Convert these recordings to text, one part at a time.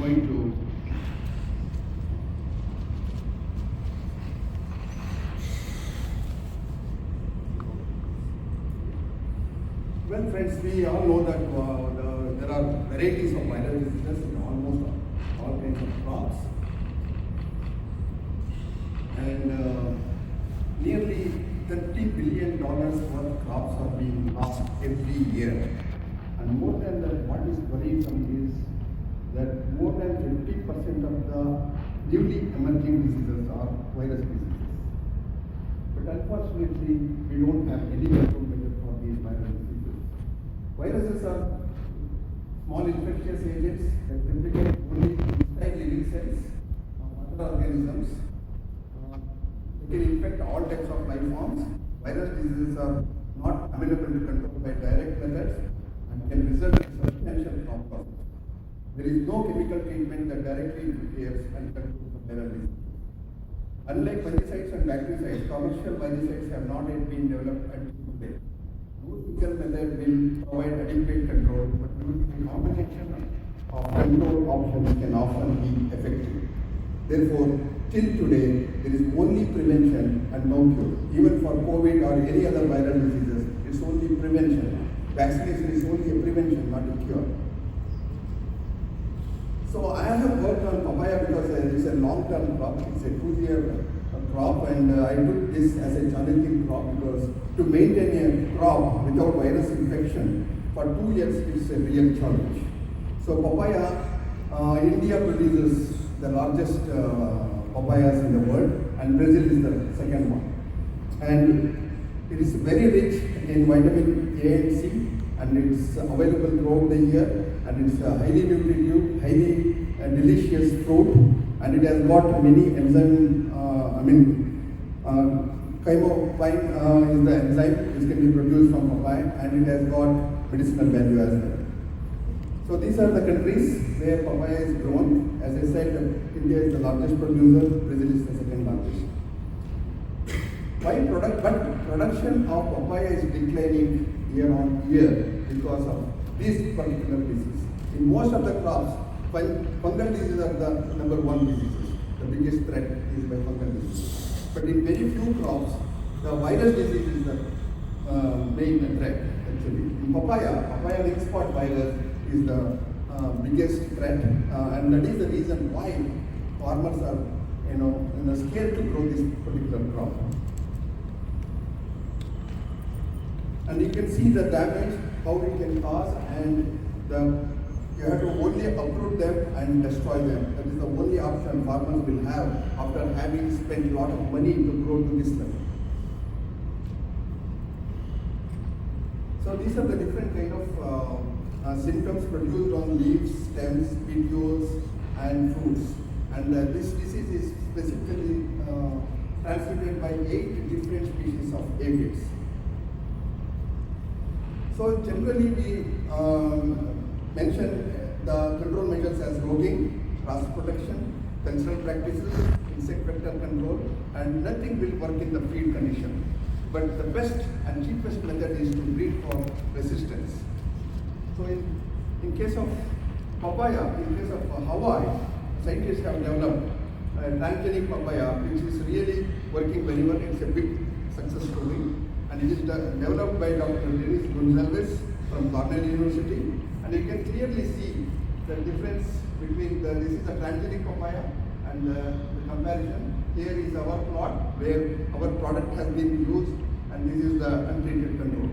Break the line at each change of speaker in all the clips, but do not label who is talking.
going to well, friends, we all know that there are varieties of viral diseases in almost all kinds of crops, and nearly $30 billion worth of crops are being lost every year. And more than that, what is worrisome is that more than 50% of the newly emerging diseases are virus diseases. But unfortunately, we don't have any control measure for these viral diseases. Viruses are small infectious agents that replicate only inside living cells of other organisms. They can infect all types of life forms. Virus diseases are not amenable to control by direct methods and can result in substantial crop loss. There is no chemical treatment that directly interferes and controls the viral disease. Unlike fungicides and bactericides, commercial viricides have not yet been developed until today. No single method will provide adequate control, but a combination of control options can often be effective. Therefore, till today, there is only prevention and no cure. Even for COVID or any other viral diseases, it's only prevention. Vaccination is only a prevention, not a cure. So I have worked on papaya because it's a long-term crop. It's a 2-year crop, and I took this as a challenging crop because to maintain a crop without virus infection for 2 years is a real challenge. So papaya, India produces the largest papayas in the world, and Brazil is the second one. And it is very rich in vitamin A and C, and it's available throughout the year, and it's highly nutritive, highly delicious fruit, and it has got many enzyme, chymopine is the enzyme which can be produced from papaya, and it has got medicinal value as well. So these are the countries where papaya is grown. As I said, India is the largest producer, Brazil is the second largest. But production of papaya is declining year on year because of this particular disease. In most of the crops, fungal diseases are the number one diseases. The biggest threat is by fungal disease. But in very few crops, the virus disease is the main threat actually. In papaya ring spot virus is the biggest threat, and that is the reason why farmers are scared to grow this particular crop. And you can see the damage, how it can cause, and you have to only uproot them and destroy them. That is the only option farmers will have after having spent a lot of money to grow to this level. So these are the different kind of symptoms produced on leaves, stems, petioles, and fruits. And this disease is specifically transmitted by 8 different species of aphids. So generally we mention the control measures as logging, cross protection, cultural practices, insect vector control, and nothing will work in the field condition. But the best and cheapest method is to breed for resistance. So in case of papaya, in case of Hawaii, scientists have developed a transgenic papaya, which is really working very well. It's a big success story. And it is developed by Dr. Dennis Gonzalez from Cornell University. And you can clearly see the difference between this is a transgenic papaya and the comparison. Here is our plot where our product has been used, and this is the untreated control.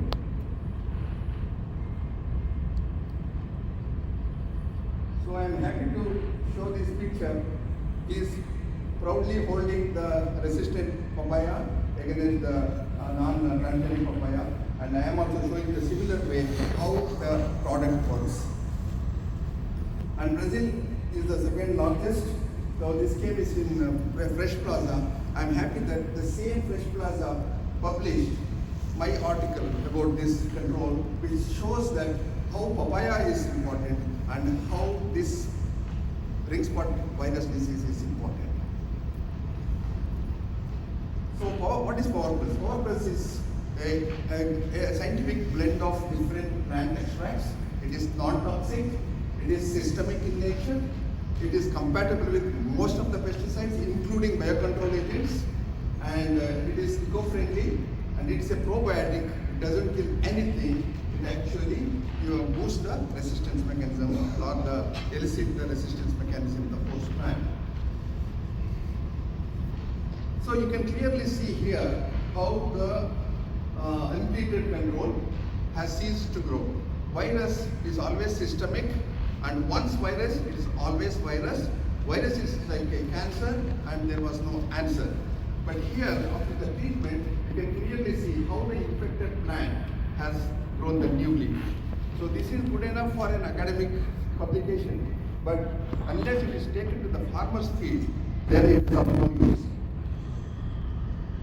So I am happy to show this picture. He is proudly holding the resistant papaya against the non-transgenic papaya, and I am also showing the similar way how the product works. And Brazil is the second largest. So this came is in Fresh Plaza. I am happy that the same Fresh Plaza published my article about this control, which shows that how papaya is important and how this ring spot virus disease is important. So what is PowerPress? PowerPress is a scientific blend of different plant extracts. It is non-toxic, it is systemic in nature, It is compatible with most of the pesticides, including biocontrol agents, and it is eco-friendly, and it's a probiotic. It doesn't kill anything. It actually boosts the resistance mechanism or elicit the resistance mechanism of the host plant. So you can clearly see here how the untreated control has ceased to grow. Virus is always systemic, and once virus, it is always virus. Virus is like a cancer, and there was no answer. But here, after the treatment, you can clearly see how the infected plant has grown the new leaf. So this is good enough for an academic publication, but unless it is taken to the farmer's field, then it is of no use.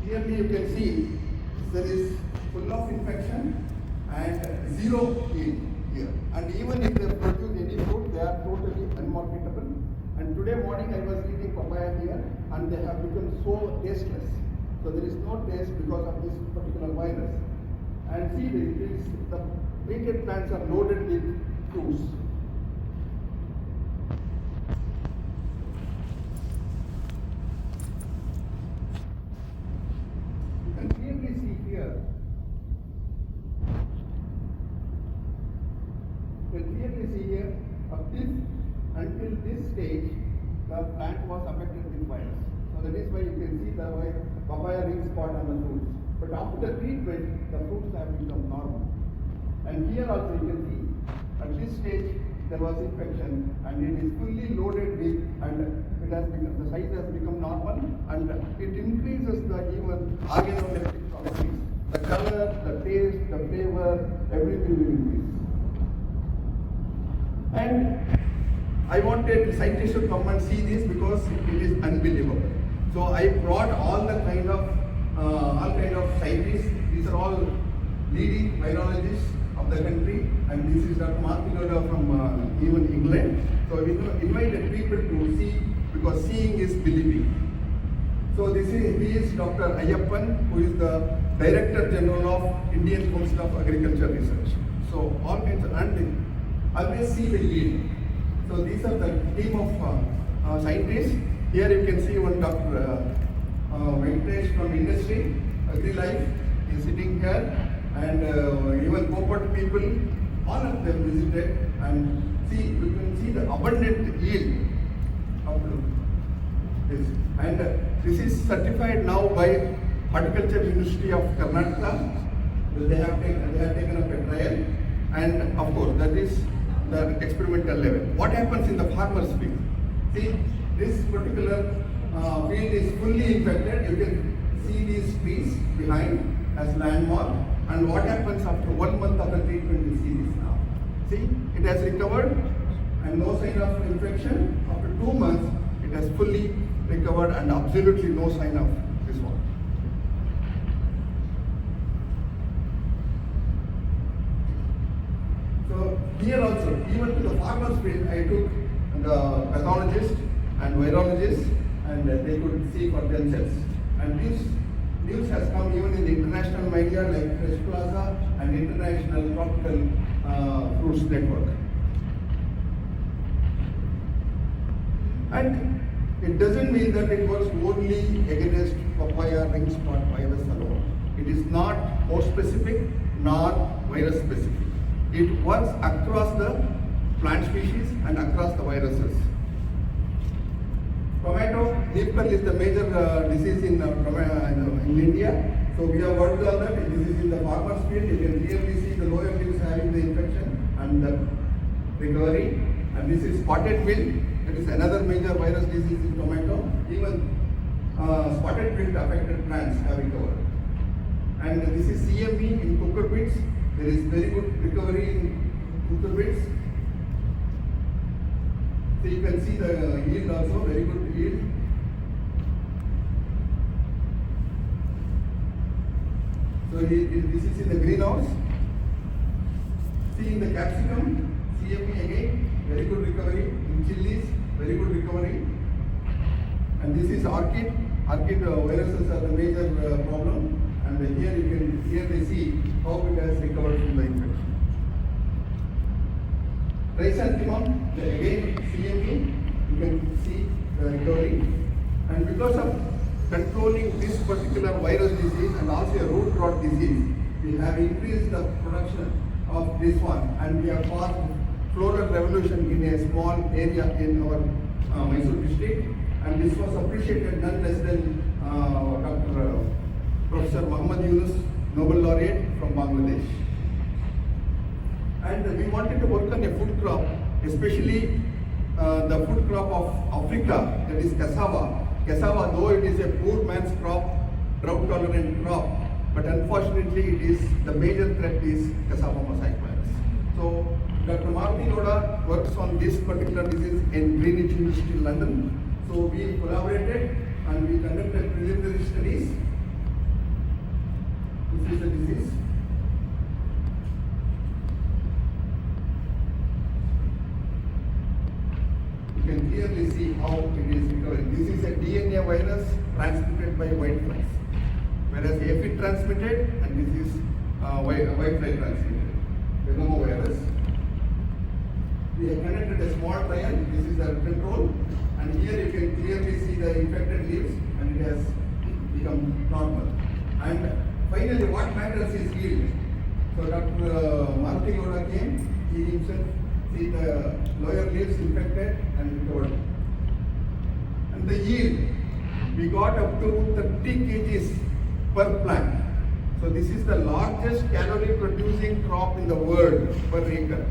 Clearly you can see there is full of infection and zero yield here. And even if they produce any fruit, they are totally unmarketable. And today morning I was eating papaya here, and they have become so tasteless. So there is no taste because of this particular virus. And see, the treated plants are loaded with fruits. You can clearly see here. You can clearly see here, until this stage, the plant was affected with virus. So that is why you can see the papaya ring spot on the fruits. But after the treatment, the fruits have become normal. And here also you can see, at this stage, there was infection, and it is fully loaded with, and it has become, the size has become normal, and it increases the even organoleptic properties. The color, the taste, the flavor, everything will increase. And I wanted scientists to come and see this because it is unbelievable. So I brought all kind of scientists. These are all leading virologists of the country, and this is Dr. Martinoda from even England. So we invited people to see, because seeing is believing. So he is Dr. Ayyappan, who is the Director General of Indian Council of Agriculture Research. So all kinds of, and always see the yield. So these are the team of scientists. Here you can see one Dr. Venkatesh from industry, AgriLife, is sitting here, and even corporate people, all of them visited, and see, you can see the abundant yield of this. And this is certified now by Horticulture University of Karnataka. They have taken up a trial, and of course that is the experimental level. What happens in the farmer's field? See, this particular field is fully infected. You can see these trees behind as landmark. And what happens after 1 month of the treatment? You see this now. See, it has recovered and no sign of infection. After 2 months, it has fully recovered and absolutely no sign of this one. So here also, even to the farmer's field, I took the pathologist and virologist, and they could see for themselves. And this news has come even in the international media like Fresh Plaza and International Tropical Fruits Network. And it doesn't mean that it works only against papaya ring spot virus alone. It is not host specific nor virus specific. It works across the plant species and across the viruses. Tomato leaf curl is the major disease in India. So we have worked on that. This is in the farmer's field. You can clearly see the lower leaves having the infection and the recovery. And this is spotted wilt. It is another major virus disease in tomato. Even spotted wilt affected plants have recovered. And this is CME in cucurbits. There is very good recovery in cucurbits. So you can see the yield also, very good yield. So this is in the greenhouse. See in the capsicum, CME again, very good recovery. In chilies, very good recovery. And this is orchid. Orchid viruses are the major problem. And here you can clearly see how it has recovered from the infection. Chrysanthemum, again CME, you can territory. And because of controlling this particular virus disease and also a root rot disease, we have increased the production of this one, and we have caused floral revolution in a small area in our Mysore district. And this was appreciated none less than Dr. Professor Muhammad Yunus, Nobel laureate from Bangladesh. And we wanted to work on a food crop, especially the food crop of Africa, that is cassava. Cassava, though it is a poor man's crop, drought tolerant crop, but unfortunately it is, the major threat is cassava mosaic virus. So Dr. Maruti Loda works on this particular disease in Greenwich University, London. So we collaborated and we conducted preliminary studies. This is the disease. You can clearly see how it is recovering. This is a DNA virus transmitted by whiteflies, whereas aphid transmitted, and this is whitefly transmitted, virus. We have conducted a small trial. This is the control, and here you can clearly see the infected leaves, and it has become normal. And finally, what matters is yield. So Dr. Maruti Loda came, he himself see the lower leaves infected and recovered. And the yield, we got up to 30 kgs per plant. So this is the largest calorie producing crop in the world per acre.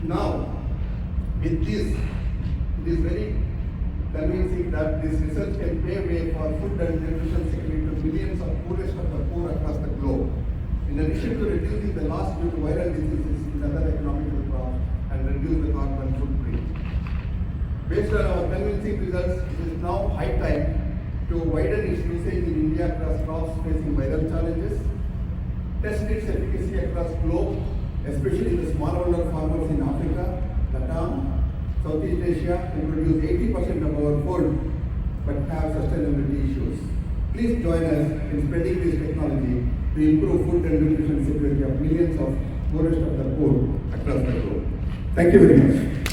Now, with this, it is very convincing that this research can pave way for food and nutrition security to millions of poorest of the poor across the globe. In addition to reducing the loss due to viral diseases in other economical crops and reduce the carbon footprint. Based on our convincing results, it is now high time to widen its usage in India across crops facing viral challenges, test its efficacy across globe, especially the smallholder farmers in Africa, Latam, Southeast Asia, who produce 80% of our food but have sustainability issues. Please join us in spreading this technology to improve food and nutrition security of millions of poorest of the poor across the globe. Thank you very much.